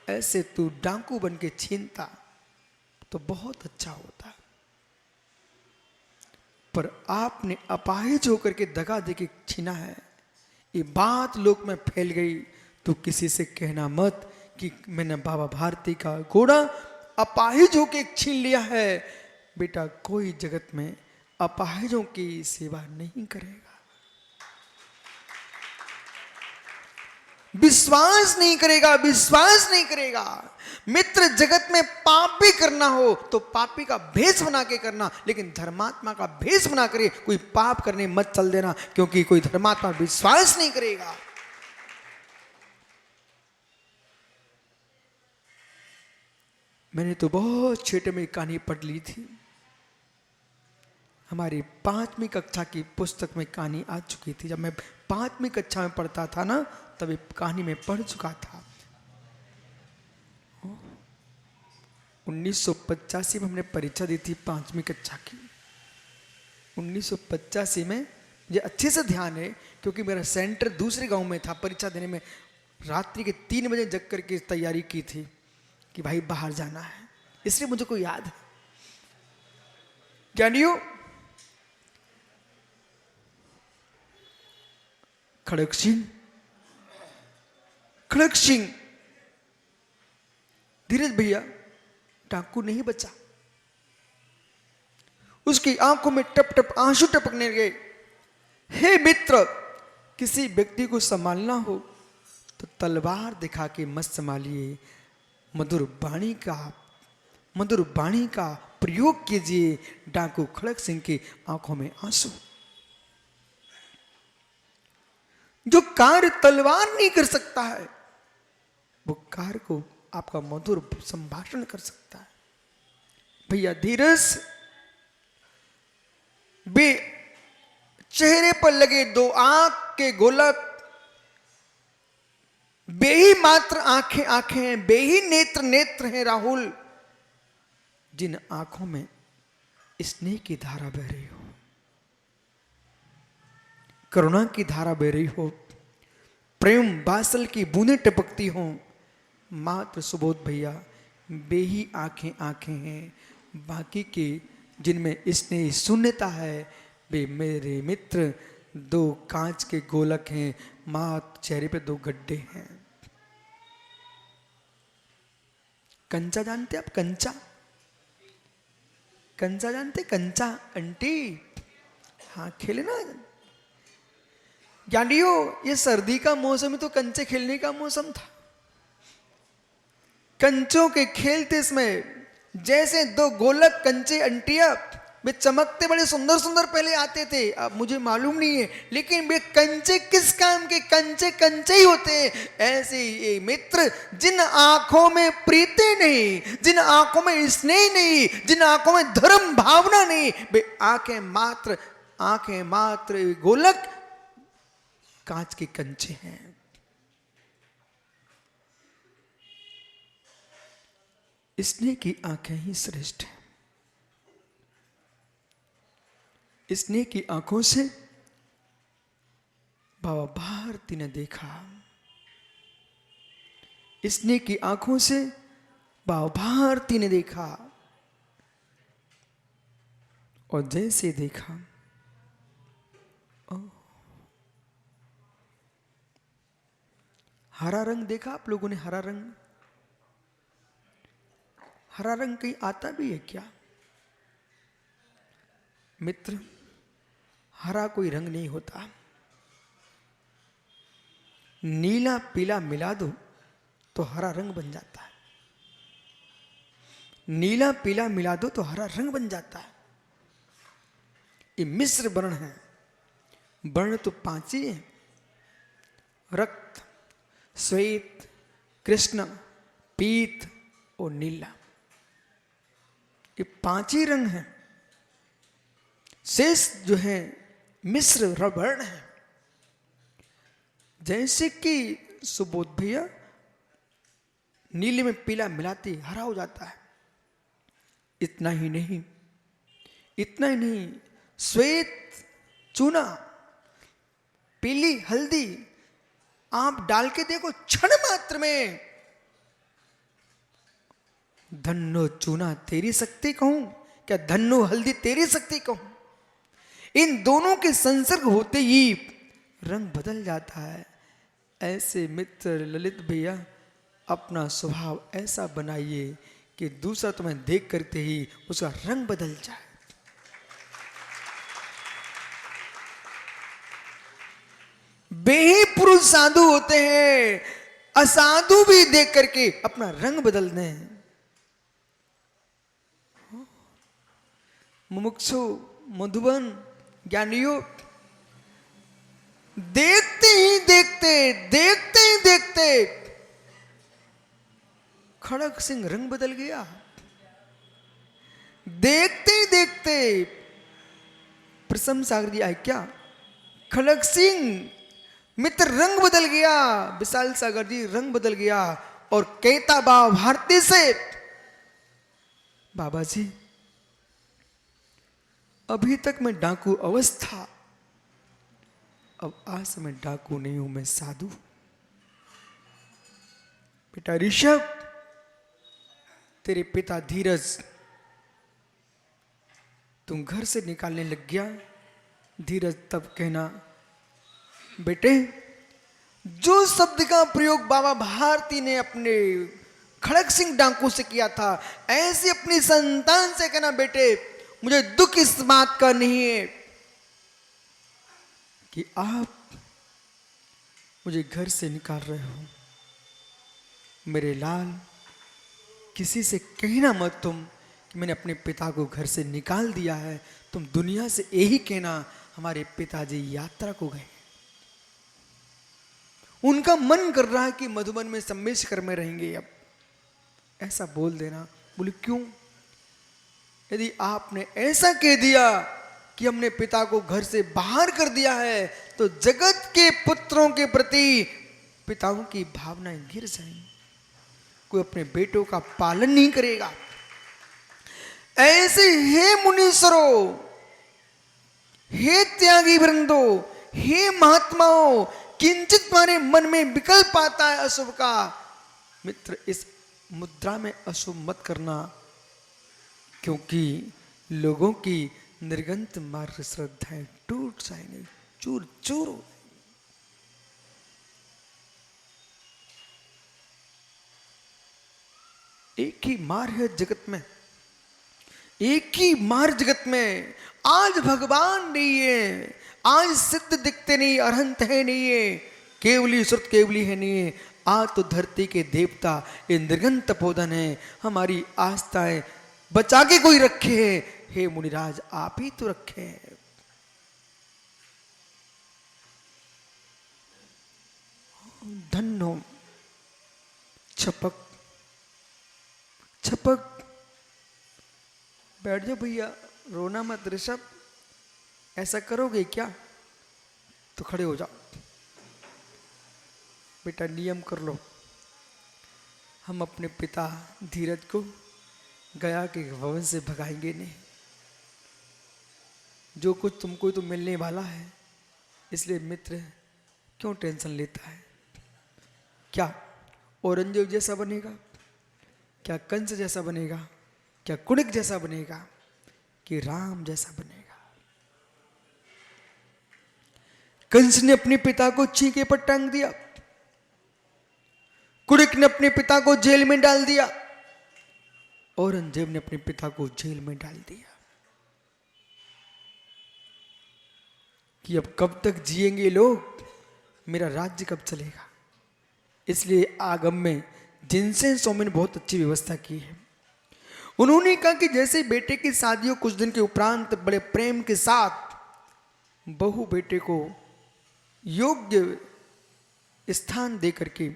ऐसे तू डाकू बन के छीनता तो बहुत अच्छा होता। पर आपने अपाहिज होकर के दगा दे के छीना है। ये बात लोक में फैल गई तो किसी से कहना मत कि मैंने बाबा भारती का घोड़ा अपाहिज होके छीन लिया है। बेटा कोई जगत में अपाहिजों की सेवा नहीं करेगा, विश्वास नहीं करेगा, विश्वास नहीं करेगा। मित्र जगत में पाप भी करना हो तो पापी का भेष बना के करना, लेकिन धर्मात्मा का भेष बना करे कोई पाप करने मत चल देना, क्योंकि कोई धर्मात्मा विश्वास नहीं करेगा। मैंने तो बहुत छोटे में कहानी पढ़ ली थी। हमारी 5वीं कक्षा की पुस्तक में कहानी आ चुकी थी। जब मैं 5वीं कक्षा में पढ़ता था ना, तब ये कहानी में पढ़ चुका था। 1985 में हमने परीक्षा दी थी 5वीं कक्षा की। 1985 में मुझे अच्छे से ध्यान है, क्योंकि मेरा सेंटर दूसरे गांव में था। परीक्षा देने में रात्रि के 3 बजे जग करके तैयारी की थी कि भाई बाहर जाना है, इसलिए मुझे को याद है। जानियो खड़ग सिंह धीरज भैया डाकू नहीं बचा। उसकी आंखों में टप टप आंसू टपकने लगे। हे मित्र, किसी व्यक्ति को संभालना हो तो तलवार दिखा के मत संभालिए, मधुर वाणी का प्रयोग कीजिए। डाकू खड़ग सिंह की आंखों में आंसू। जो कार्य तलवार नहीं कर सकता है, वो कार्य को आपका मधुर संभाषण कर सकता है। भैया धीरज, बे चेहरे पर लगे 2 आंख के गोलक, बेही मात्र आंखें हैं, बेही नेत्र हैं राहुल, जिन आंखों में स्नेह की धारा बह रही हो। करुणा की धारा बह रही हो, प्रेम बासल की बूंदें टपकती हों, मात्र सुबोध भैया वे ही आंखें आंखें हैं, बाकी के जिनमें स्नेह शून्यता है वे मेरे मित्र दो कांच के गोलक हैं, मात्र चेहरे पे दो गड्ढे हैं। कंचा जानते आप? कंचा, कंचा जानते? कंचा आंटी, हाँ खेले ना ज्ञानियों, ये सर्दी का मौसम है तो कंचे खेलने का मौसम था। कंचों के खेलते इसमें जैसे दो गोलक कंचे अंटिया, वे चमकते बड़े सुंदर सुंदर पहले आते थे, अब मुझे मालूम नहीं है, लेकिन वे कंचे किस काम के? कंचे कंचे ही होते हैं। ऐसे ये मित्र जिन आंखों में प्रीति नहीं, जिन आंखों में स्नेह नहीं, जिन आंखों में धर्म भावना नहीं, वे आंखें मात्र गोलक कांच के कंचे हैं। स्नेह की आंखें ही श्रेष्ठ हैं। स्नेह की आंखों से बाबा भारती ने देखा, स्नेह की आंखों से बाबा भारती ने देखा, और जैसे देखा हरा रंग देखा आप लोगों ने? हरा रंग, हरा रंग कहीं आता भी है क्या मित्र? हरा कोई रंग नहीं होता। नीला पीला मिला दो तो हरा रंग बन जाता है। नीला पीला मिला दो तो हरा रंग बन जाता है। ये मिश्र वर्ण है। वर्ण तो पांच ही है, रक्त, श्वेत, कृष्ण, पीत और नीला। ये पांच ही रंग हैं। शेष जो है मिश्र वर्ण है। जैसे कि सुबोध भैया नीले में पीला मिलाते हरा हो जाता है। इतना ही नहीं, श्वेत चूना, पीली हल्दी आप डाल के देखो, क्षण मात्र में धन्नो चूना तेरी शक्ति कहूं, क्या धन्नो हल्दी तेरी शक्ति कहूं। इन दोनों के संसर्ग होते ही रंग बदल जाता है। ऐसे मित्र ललित भैया अपना स्वभाव ऐसा बनाइए कि दूसरा तुम्हें देख करते ही उसका रंग बदल जाए। वे ही पुरुष साधु होते हैं, असाधु भी देख करके अपना रंग बदल दें। मुमुक्षु मधुबन ज्ञानियों देखते ही देखते खड़ग सिंह रंग बदल गया। देखते ही देखते प्रसन्न सागर जी आए क्या? खड़ग सिंह मित्र रंग बदल गया, विशाल सागर जी रंग बदल गया और कहता बाबा भारती से, बाबा जी अभी तक मैं डाकू अवस्था, अब आज मैं डाकू नहीं हूं, मैं साधु। बेटा ऋषभ, तेरे पिता धीरज तुम घर से निकालने लग गया। धीरज तब कहना, बेटे जो शब्द का प्रयोग बाबा भारती ने अपने खड़ग सिंह डाकू से किया था, ऐसे अपनी संतान से कहना, बेटे मुझे दुख इस बात का नहीं है कि आप मुझे घर से निकाल रहे हो। मेरे लाल, किसी से कहना मत तुम कि मैंने अपने पिता को घर से निकाल दिया है। तुम दुनिया से यही कहना हमारे पिताजी यात्रा को गए, उनका मन कर रहा है कि मधुबन में सम्मेशकर में रहेंगे, अब ऐसा बोल देना। बोले क्यों? यदि आपने ऐसा कह दिया कि हमने पिता को घर से बाहर कर दिया है, तो जगत के पुत्रों के प्रति पिताओं की भावनाएं गिर जाएंगी। कोई अपने बेटों का पालन नहीं करेगा। ऐसे हे मुनीश्वरों, हे त्यागी वृंदो, हे महात्माओं, किंचित तुम्हारे मन में विकल्प आता है अशुभ का, मित्र इस मुद्रा में अशुभ मत करना, क्योंकि लोगों की निर्गंत मार्ग श्रद्धाएं टूट जाएंगी, चूर चूर हो। एक ही मार है जगत में, एक ही मार जगत में। आज भगवान नहीं है, आज सिद्ध दिखते नहीं, अरहंत है नहीं है, केवली श्रुत केवली है नहीं है। आज तो धरती के देवता ये निर्गंत तपोधन है, हमारी आस्थाएं बचा के कोई रखे है। हे मुनिराज, आप ही तो रखे हैं। धन्नो छपक छपक, बैठ जाओ भैया, रोना मत ऋषभ। ऐसा करोगे क्या तो खड़े हो जाओ बेटा, नियम कर लो। हम अपने पिता धीरज को गया के भवन से भगाएंगे नहीं। जो कुछ तुमको तो मिलने वाला है, इसलिए मित्र क्यों टेंशन लेता है? क्या औरंगजेब जैसा बनेगा? क्या कंस जैसा बनेगा? क्या कुणिक जैसा बनेगा? कि राम जैसा बनेगा? कंस ने अपने पिता को छींके पर टांग दिया, कुणिक ने अपने पिता को जेल में डाल दिया, औरंगजेब ने अपने पिता को जेल में डाल दिया। कि अब कब तक जिएंगे लोग, मेरा राज्य कब चलेगा? इसलिए आगम में जिनसे स्वामी ने बहुत अच्छी व्यवस्था की है। उन्होंने कहा कि जैसे बेटे की शादी कुछ दिन के उपरांत बड़े प्रेम के साथ बहू बेटे को योग्य स्थान दे करके,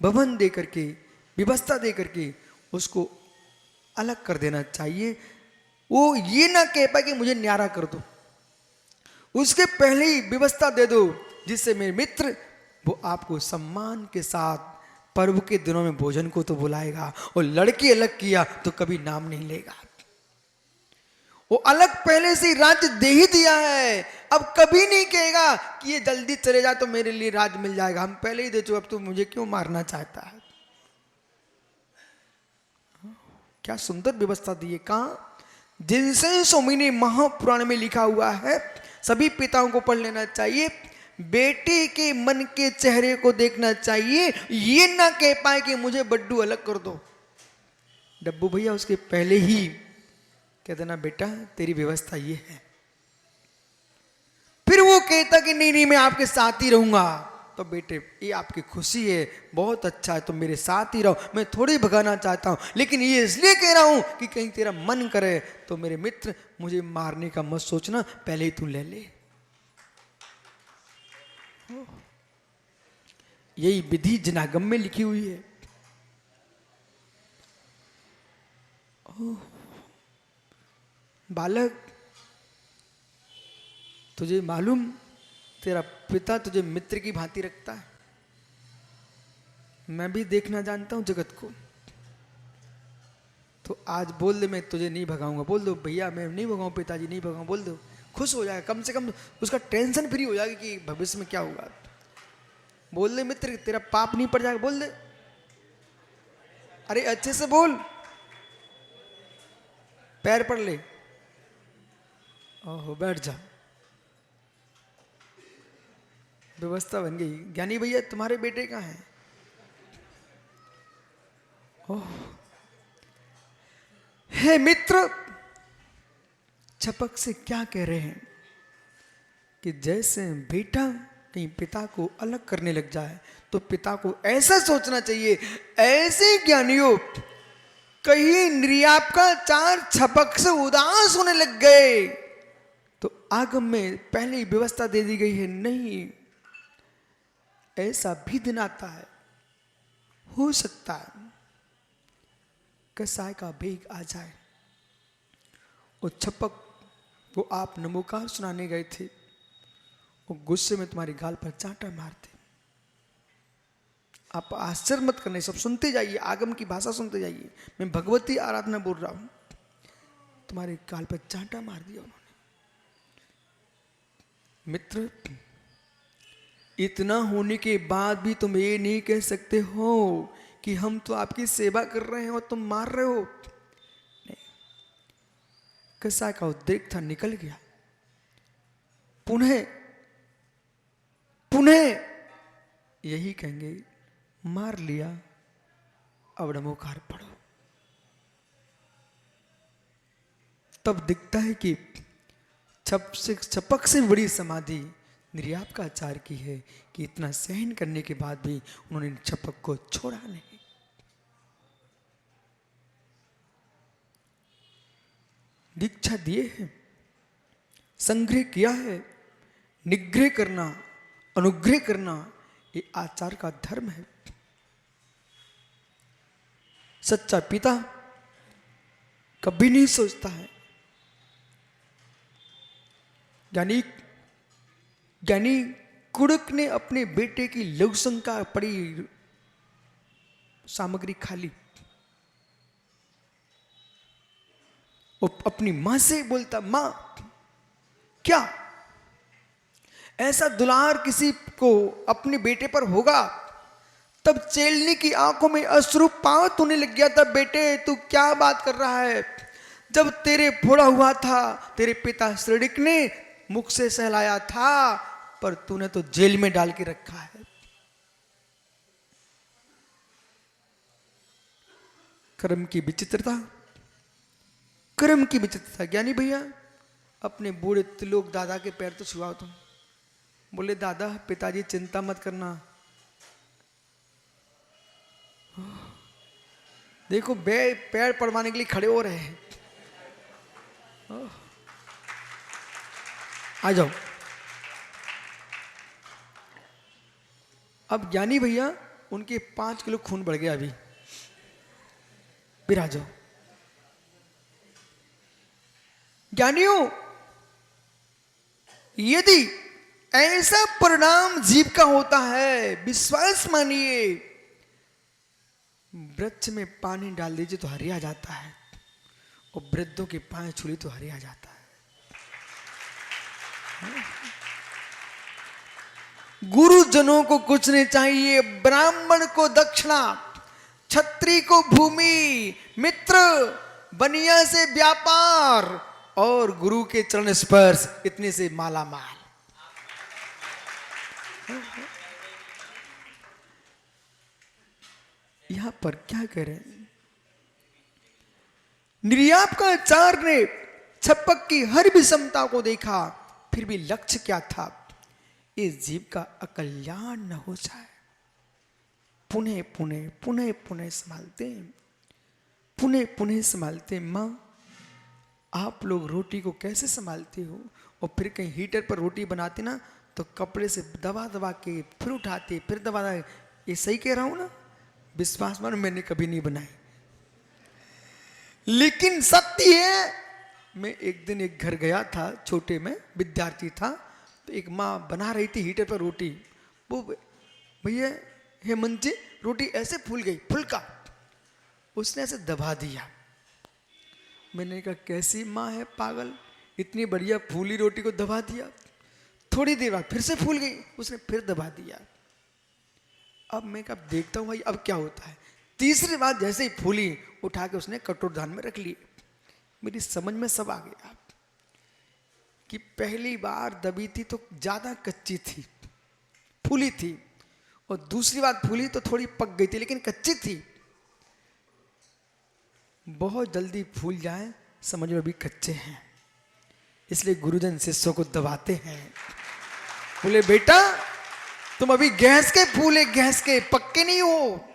भवन दे करके, व्यवस्था दे करके उसको अलग कर देना चाहिए। वो ये ना कह पाए कि मुझे न्यारा कर दो, उसके पहले ही व्यवस्था दे दो, जिससे मेरे मित्र वो आपको सम्मान के साथ पर्व के दिनों में भोजन को तो बुलाएगा, और लड़की अलग किया तो कभी नाम नहीं लेगा। वो अलग पहले से राज्य दे ही दिया है, अब कभी नहीं कहेगा कि ये जल्दी चले जा तो मेरे लिए राज मिल जाएगा, हम पहले ही दे चुके, अब तो मुझे क्यों मारना चाहता है। क्या सुंदर व्यवस्था दी है। कहा? जिनसे स्वामी ने महापुराण में लिखा हुआ है, सभी पिताओं को पढ़ लेना चाहिए। बेटे के मन के चेहरे को देखना चाहिए, ये ना कह पाए कि मुझे बड्डू अलग कर दो। डब्बू भैया उसके पहले ही कह देना बेटा तेरी व्यवस्था ये है। फिर वो कहता कि नहीं नहीं मैं आपके साथ ही रहूंगा, तो बेटे ये आपकी खुशी है, बहुत अच्छा है, तुम मेरे साथ ही रहो, मैं थोड़ी भगाना चाहता हूं, लेकिन ये इसलिए कह रहा हूं कि कहीं तेरा मन करे तो मेरे मित्र मुझे मारने का मत सोचना, पहले ही तू ले ले। यही विधि जिनागम में लिखी हुई है। बालक, तुझे मालूम तेरा पिता तुझे मित्र की भांति रखता है। मैं भी देखना जानता हूं जगत को, तो आज बोल दे मैं तुझे नहीं भगाऊंगा, बोल दो भैया मैं नहीं भगाऊं, पिताजी नहीं भगाऊं, बोल दो, खुश हो जाएगा, कम से कम उसका टेंशन फ्री हो जाएगी कि भविष्य में क्या होगा। बोल दे मित्र तेरा पाप नहीं पड़ जाएगा, बोल दे, अरे अच्छे से बोल, पैर पड़ ले, ओहो बैठ जा, व्यवस्था बन गई। ज्ञानी भैया तुम्हारे बेटे कहाँ हैं? ओह हे मित्र, छपक से क्या कह रहे हैं कि जैसे बेटा कहीं पिता को अलग करने लग जाए तो पिता को ऐसा सोचना चाहिए, ऐसे ज्ञानियों कहीं निर्याप का चार छपक से उदास होने लग गए तो आगम में पहले ही व्यवस्था दे दी गई है। नहीं, ऐसा भी दिन आता है, हो सकता है कसाय का बेग आ जाए और छपक वो आप नमोकार सुनाने गए थे, वो गुस्से में तुम्हारी गाल पर चांटा मारते। आप आश्चर्य मत करने, सब सुनते जाइए, आगम की भाषा सुनते जाइए, मैं भगवती आराधना बोल रहा हूं। तुम्हारे गाल पर चांटा मार दिया उन्होंने। मित्र, इतना होने के बाद भी तुम ये नहीं कह सकते हो कि हम तो आपकी सेवा कर रहे हैं और तुम मार रहे हो। नहीं, कसाई का उद्रेक था, निकल गया। पुनः पुनः यही कहेंगे, मार लिया, अब नमोकार पढ़ो। तब दिखता है कि छपक से बड़ी समाधि निर्याप का आचार की है कि इतना सहन करने के बाद भी उन्होंने छपक को छोड़ा नहीं। दीक्षा दिए है, संग्रह किया है, निग्रह करना, अनुग्रह करना, ये आचार का धर्म है। सच्चा पिता कभी नहीं सोचता है, ज्ञानी कुड़क ने अपने बेटे की लघुशंका पड़ी सामग्री खा ली। वो अपनी मां से बोलता, मां क्या ऐसा दुलार किसी को अपने बेटे पर होगा? तब चेलनी की आंखों में अश्रुपात होने लग गया था। बेटे तू क्या बात कर रहा है? जब तेरे फोड़ा हुआ था तेरे पिता श्रीडिक ने मुख से सहलाया था, पर तूने तो जेल में डाल के रखा है। कर्म की विचित्रता, कर्म की विचित्रता। ज्ञानी भैया अपने बूढ़े त्रिलोक दादा के पैर तो छुआओ तुम। बोले दादा पिताजी चिंता मत करना, देखो पैर पड़वाने के लिए खड़े हो रहे हैं, आ जाओ। अब ज्ञानी भैया उनके 5 किलो खून बढ़ गया अभी, फिर आ जाओ। ज्ञानियों, यदि ऐसा परिणाम जीव का होता है, विश्वास मानिए, वृक्ष में पानी डाल दीजिए तो हरिया जाता है, और वृद्धों के पांव छुली तो हरिया जाता है। गुरुजनों को कुछ नहीं चाहिए, ब्राह्मण को दक्षिणा, क्षत्रिय को भूमि, मित्र बनिया से व्यापार, और गुरु के चरण स्पर्श, इतने से माला माल। यहां पर क्या करें? निर्याप का आचार्य ने छपक की हर विषमता को देखा, फिर भी लक्ष्य क्या था? इस जीव का अकल्याण न हो जाए। पुनः पुनः पुनः पुनः संभालते, पुनः पुनः संभालते। मां आप लोग रोटी को कैसे संभालते हो? और फिर कहीं हीटर पर रोटी बनाते ना तो कपड़े से दबा दबा के फिर उठाते, फिर दबा। ये सही कह रहा हूं ना? विश्वास मानो मैंने कभी नहीं बनाई, लेकिन सत्य है। मैं एक दिन एक घर गया था, छोटे में विद्यार्थी था, तो एक माँ बना रही थी हीटर पर रोटी। वो भैया हेमंत जी रोटी ऐसे फूल गई, फुलका, उसने ऐसे दबा दिया। मैंने कहा कैसी माँ है पागल, इतनी बढ़िया फूली रोटी को दबा दिया। थोड़ी देर बाद फिर से फूल गई, उसने फिर दबा दिया। अब मैं कब देखता हूं भाई अब क्या होता है। तीसरी बार जैसे ही फूली, उठा के उसने कटोरदान में रख ली। मेरी समझ में सब आ गया कि पहली बार दबी थी तो ज्यादा कच्ची थी, फूली थी, और दूसरी बार फूली तो थोड़ी पक गई थी, लेकिन कच्ची थी। बहुत जल्दी फूल जाए समझ लो अभी कच्चे हैं, इसलिए गुरुजन शिष्यों को दबाते हैं। बोले बेटा तुम अभी गैस के फूले, गैस के पक्के नहीं हो।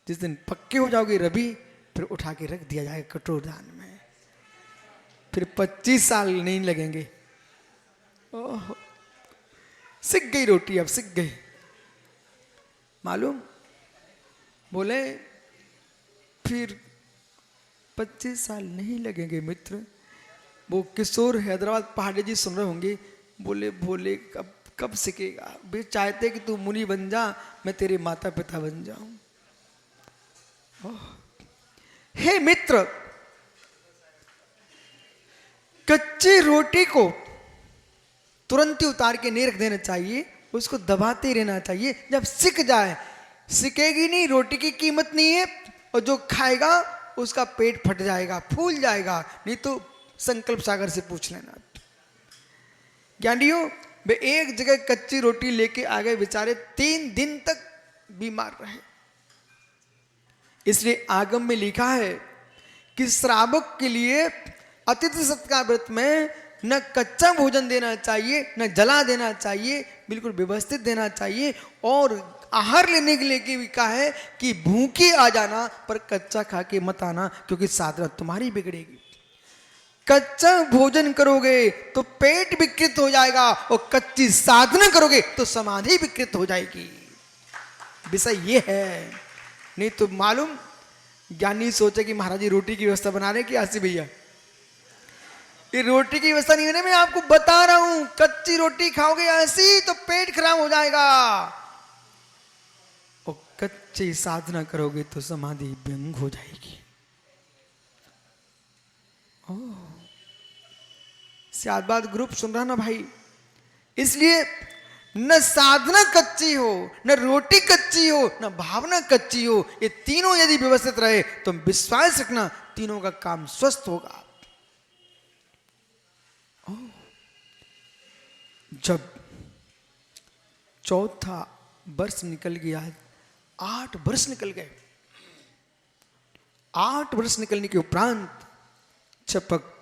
जिस दिन पक्के हो जाओगे रवि, फिर उठा के रख दिया जाएगा कटोरदान में, फिर 25 साल नहीं लगेंगे। ओह सिक गई रोटी, अब सिक गई मालूम। बोले फिर 25 साल नहीं लगेंगे मित्र। वो किशोर हैदराबाद पहाड़ी जी सुन रहे होंगे, बोले भोले कब सीखेगा? वे चाहते कि तू मुनि बन जा, मैं तेरे माता पिता बन जाऊं। हे मित्र, कच्ची रोटी को तुरंत ही उतार के नहीं रख देना चाहिए, उसको दबाते रहना चाहिए। जब सिक जाए, सिकेगी नहीं, रोटी की कीमत नहीं है, और जो खाएगा उसका पेट फट जाएगा, फूल जाएगा। नहीं तो संकल्प सागर से पूछ लेना। ज्ञानियों, वे एक जगह कच्ची रोटी लेके आ गए, बेचारे 3 दिन तक बीमार रहे। इसलिए आगम में लिखा है कि श्रावक के लिए अतिथि सत्कार व्रत में न कच्चा भोजन देना चाहिए, न जला देना चाहिए, बिल्कुल व्यवस्थित देना चाहिए। और आहार लेने के लिए भी कहा है कि भूखे आ जाना, पर कच्चा खा के मत आना, क्योंकि साधना तुम्हारी बिगड़ेगी। कच्चा भोजन करोगे तो पेट विकृत हो जाएगा, और कच्ची साधना करोगे तो समाधि विकृत हो जाएगी। विषय ये है। नहीं तो मालूम, ज्ञानी सोचे कि महाराज जी रोटी की व्यवस्था बना रहे कि आसी भैया, ये रोटी की व्यवस्था नहीं है। मैं आपको बता रहा हूं, कच्ची रोटी खाओगे ऐसी तो पेट खराब हो जाएगा, और कच्ची साधना करोगे तो समाधि भंग हो जाएगी। शायद ग्रुप सुन रहा ना भाई। इसलिए न साधना कच्ची हो, न रोटी कच्ची हो, न भावना कच्ची हो। ये तीनों यदि व्यवस्थित रहे तो विश्वास रखना तीनों का काम स्वस्थ होगा। जब चौथा वर्ष निकल गया, 8 वर्ष निकल गए। 8 वर्ष निकलने के उपरांत चपक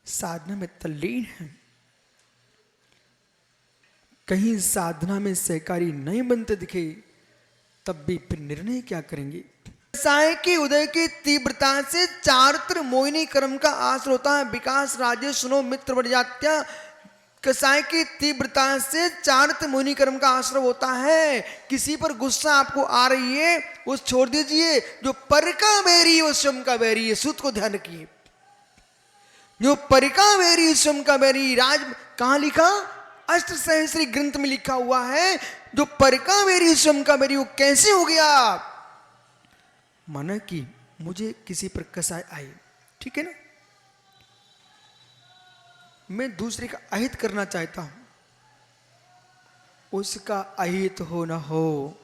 साधना में तल्लीन है। कहीं साधना में सहकारी नहीं बनते दिखे, तब भी फिर निर्णय क्या करेंगे। कसाय के उदय की तीव्रता से चारित्र मोहिनी कर्म का आश्रय होता है। विकास राज्य सुनो मित्र वर्जात्या, कसाय की तीव्रता से चारित्र मोहिनी कर्म का आश्रय होता है। किसी पर गुस्सा आपको आ रही है, उस छोड़ दीजिए। जो पर का बैरी है वो स्वयं का बैरी है। सूत्र को ध्यान रखिए, जो पर का बैरी स्वयं का बैरी। राज कहां लिखा? अष्ट सहस्री ग्रंथ में लिखा हुआ है, जो पर का बैरी स्वयं का बैरी। वो कैसे हो गया? माना कि मुझे किसी पर कसाय आई, ठीक है ना, मैं दूसरे का अहित करना चाहता हूं, उसका अहित हो ना हो,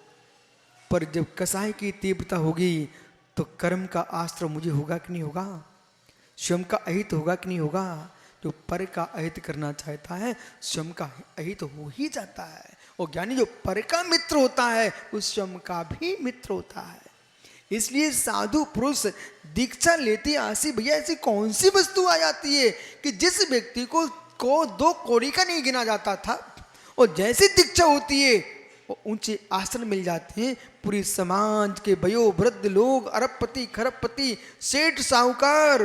पर जब कसाय की तीव्रता होगी तो कर्म का आश्रय मुझे होगा कि नहीं होगा, स्वयं का अहित होगा कि नहीं होगा। जो पर का अहित करना चाहता है स्वयं का अहित हो ही जाता है। और ज्ञानी जो पर का मित्र होता है उस स्वयं का भी मित्र होता है। इसलिए साधु पुरुष दीक्षा लेते आसी भैया, ऐसी कौन सी वस्तु आ जाती है कि जिस व्यक्ति को 2 कौड़ी का नहीं गिना जाता था, और जैसी दीक्षा होती है वो ऊंचे आसन मिल जाते हैं। पूरी समाज के वयो वृद्ध लोग, अरबपति खरबपति, सेठ साहूकार,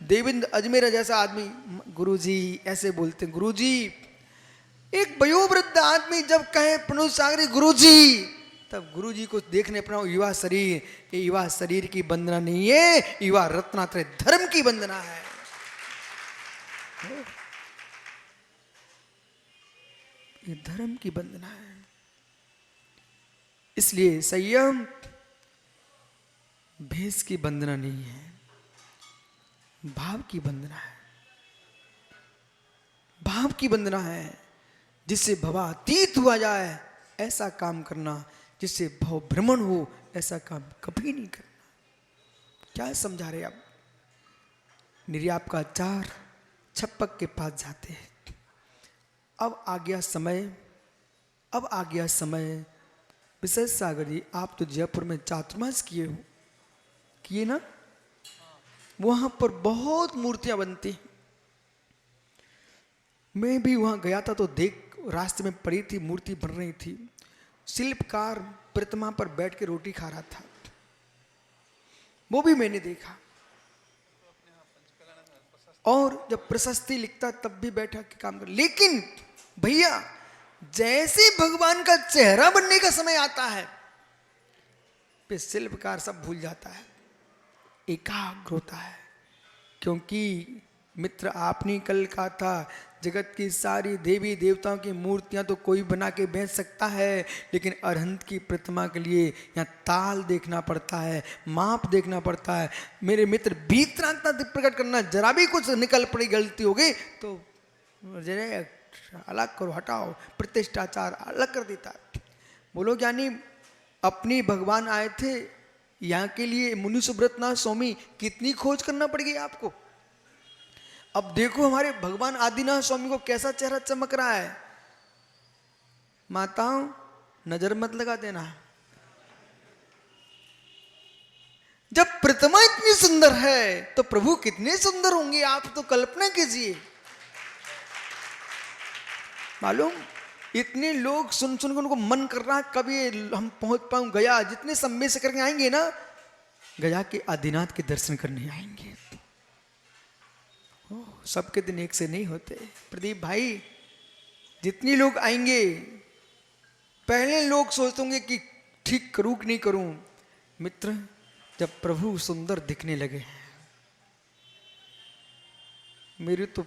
देवेंद्र अजमेर जैसा आदमी, गुरुजी ऐसे बोलते हैं, गुरुजी। एक वयोवृद्ध आदमी जब कहे प्रणुष सागरी गुरुजी, तब गुरुजी को देखने अपना युवा शरीर, ये युवा शरीर की वंदना नहीं है, युवा रत्नात्रय धर्म की वंदना है। ये धर्म की वंदना है। इसलिए संयम भेष की वंदना नहीं है, भाव की वंदना है। भाव की वंदना है, जिससे भवातीत हुआ जाए ऐसा काम करना, जिससे भव भ्रमण हो ऐसा काम कभी नहीं करना। क्या समझा रहे आप? निर्याप का 4 छप्पक के पास जाते हैं। अब आ गया समय, विशेष सागर जी आप तो जयपुर में चातुर्मास किए हो, किए ना? वहां पर बहुत मूर्तियां बनती। मैं भी वहां गया था तो देख, रास्ते में पड़ी थी, मूर्ति बन रही थी। शिल्पकार प्रतिमा पर बैठ के रोटी खा रहा था, वो भी मैंने देखा। और जब प्रशस्ति लिखता तब भी बैठा के काम कर। लेकिन भैया जैसे भगवान का चेहरा बनने का समय आता है, फिर शिल्पकार सब भूल जाता है, एकाग्र होता है। क्योंकि मित्र आपने कल कहा था, जगत की सारी देवी देवताओं की मूर्तियां तो कोई बना के बेच सकता है, लेकिन अरहंत की प्रतिमा के लिए यहाँ ताल देखना पड़ता है, माप देखना पड़ता है। मेरे मित्र भीतरांता प्रकट करना, जरा भी कुछ निकल पड़ी, गलती हो गई तो अलग करो, हटाओ, प्रतिष्ठाचार अलग कर देता है। बोलो ज्ञानी, अपनी भगवान आए थे यहाँ के लिए, मुनि सुब्रतनाथ स्वामी, कितनी खोज करना पड़ गई आपको। अब देखो हमारे भगवान आदिनाथ स्वामी को कैसा चेहरा चमक रहा है। माताओं नजर मत लगा देना। जब प्रतिमा इतनी सुंदर है तो प्रभु कितने सुंदर होंगे, आप तो कल्पना कीजिए। मालूम, इतने लोग सुन सुन कर उनको मन कर रहा है कभी हम पहुंच पाऊं गया। जितने समय से करके आएंगे ना, गया के आदिनाथ के दर्शन करने आएंगे। सबके दिन एक से नहीं होते प्रदीप भाई। जितने लोग आएंगे, पहले लोग सोचते होंगे कि ठीक करूं कि नहीं करूं। मित्र, जब प्रभु सुंदर दिखने लगे, मेरी तो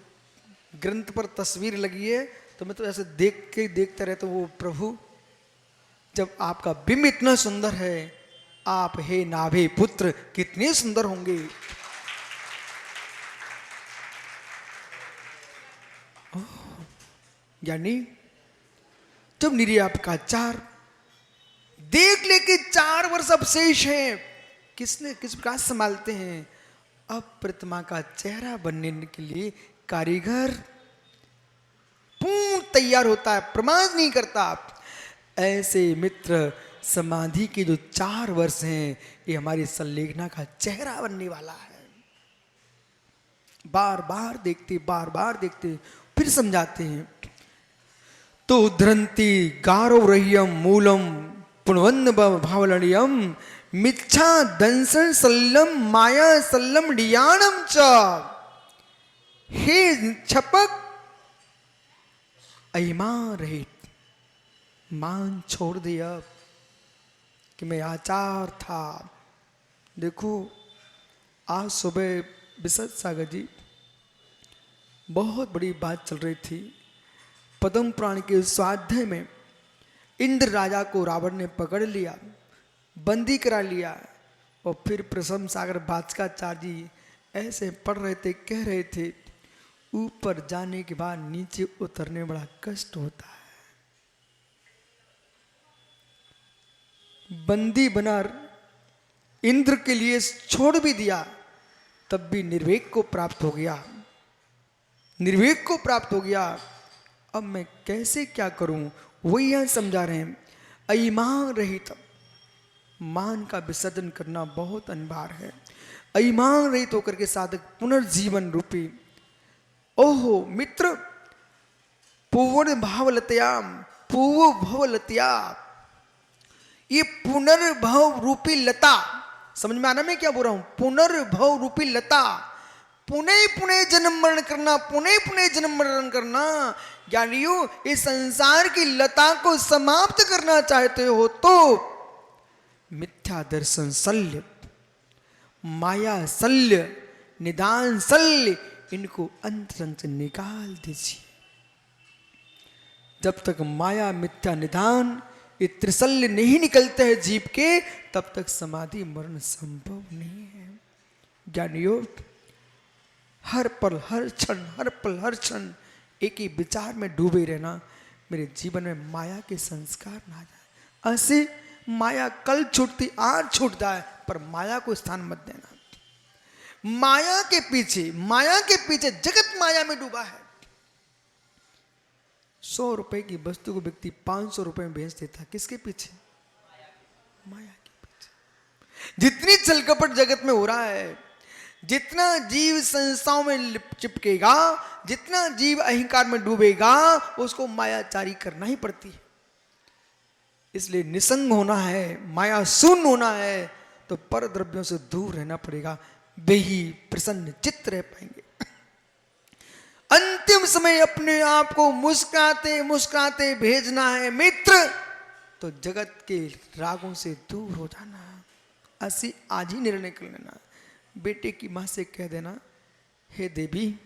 ग्रंथ पर तस्वीर लगी है तो मैं तो ऐसे देख के देखता रहता हूं। वो प्रभु, जब आपका बिंब इतना सुंदर है, आप हे नाभे पुत्र कितने सुंदर होंगे। यानी जब निर्याप का 4 देख ले कि 4 वर्ष अब शेष हैं, किसने किस प्रकार संभालते हैं। अब प्रतिमा का चेहरा बनने के लिए कारीगर पूर्ण तैयार होता है, प्रमाद नहीं करता। ऐसे मित्र, समाधि के जो 4 वर्ष हैं, ये हमारी संलेखना का चेहरा बनने वाला है। बार बार देखते फिर समझाते हैं। तो उद्धरंती गारौरह्यम मूलम पुण्वन्न भावलणियम मिच्छा दंसन सल्लम माया सल्लम डियाणम च। हे छपक, अहिमान रहित मान छोड़ दिया कि मैं आचार था। देखो, आज सुबह बिसत सागर जी बहुत बड़ी बात चल रही थी। पद्म पुराण के स्वाध्याय में इंद्र राजा को रावण ने पकड़ लिया, बंदी करा लिया, और फिर प्रसन्न सागर बाचकाचार्य जी ऐसे पढ़ रहे थे, कह रहे थे, ऊपर जाने के बाद नीचे उतरने बड़ा कष्ट होता है। बंदी बना इंद्र के लिए छोड़ भी दिया, तब भी निर्वेक को प्राप्त हो गया, निर्वेक को प्राप्त हो गया। अब मैं कैसे क्या करूं, वही यहां समझा रहे हैं। अईमान रहित, मान का विसर्जन करना बहुत अनिवार्य है। अईमान रहित होकर के साधक पुनर्जीवन रूपी, ओहो मित्र, पूर्ण भावलत्याम पूर्व भवलत्या, ये पुनर्भव रूपी लता, समझ में आना मैं क्या बोल रहा हूं। पुनर्भव रूपी लता, पुनः पुनः जन्म मरण करना, पुनः पुनः जन्म मरण करना। ज्ञानियों, इस संसार की लता को समाप्त करना चाहते हो तो मिथ्या दर्शन शल्य, माया शल्य, निदान शल्य, इनको अंतरंग से निकाल दीजिए। जब तक माया मिथ्या निदान ये त्रिशल्य नहीं निकलते हैं जीव के, तब तक समाधि मरण संभव नहीं है। ज्ञानियों, हर पल हर क्षण, हर पल हर क्षण एक ही विचार में डूबे रहना, मेरे जीवन में माया के संस्कार ना जाए। ऐसे माया कल छूटती आज छूट जाए, पर माया को स्थान मत देना। माया के पीछे जगत माया में डूबा है। 100 रुपए की वस्तु को व्यक्ति 500 रुपए में बेच देता, किसके पीछे? माया के पीछे। जितनी छल कपट जगत में हो रहा है, जितना जीव संस्थाओं में चिपकेगा, जितना जीव अहंकार में डूबेगा, उसको मायाचारी करना ही पड़ती है। इसलिए निसंग होना है, माया शून्य होना है, तो पर द्रव्यों से दूर रहना पड़ेगा, वे ही प्रसन्न चित्त रह पाएंगे। अंतिम समय अपने आप को मुस्कुराते मुस्कुराते भेजना है मित्र, तो जगत के रागों से दूर हो जाना। ऐसी आज ही निर्णय कर लेना। बेटे की मां से कह देना, हे देवी,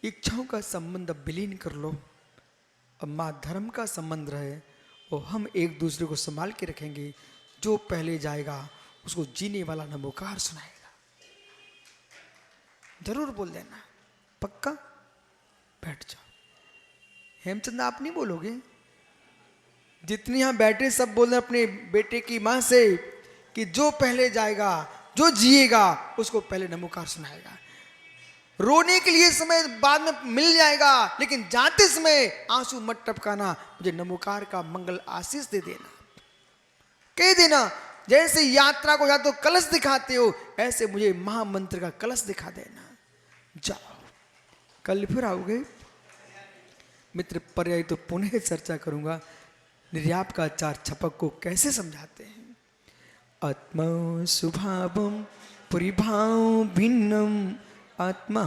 इच्छाओं का संबंध अब विलीन कर लो, अब मां धर्म का संबंध रहे और हम एक दूसरे को संभाल के रखेंगे। जो पहले जाएगा उसको जीने वाला नमोकार सुनाएगा। जरूर बोल देना। पक्का? बैठ जाओ। हेमचंद आप नहीं बोलोगे? जितनी यहां बैठे सब बोल रहे अपने बेटे की मां से कि जो पहले जाएगा, जो जिएगा, उसको पहले नमोकार सुनाएगा। रोने के लिए समय बाद में मिल जाएगा, लेकिन जाते समय आंसू मत टपकाना, मुझे नमोकार का मंगल आशीष दे देना, कह देना। जैसे यात्रा को या तो कलश दिखाते हो, ऐसे मुझे महामंत्र का कलश दिखा देना। जाओ, कल फिर आओगे मित्र। पर्याय तो पुनः चर्चा करूंगा, निर्याप का चार छपक को कैसे समझाते हैं। आत्मा स्वभावम परिभाव भिन्नम, आत्मा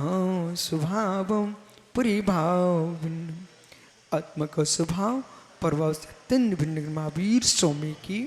स्वभावम परिभाव भिन्नम। आत्मा का स्वभाव परभाव से अत्यंत भिन्न। महावीर स्वामी की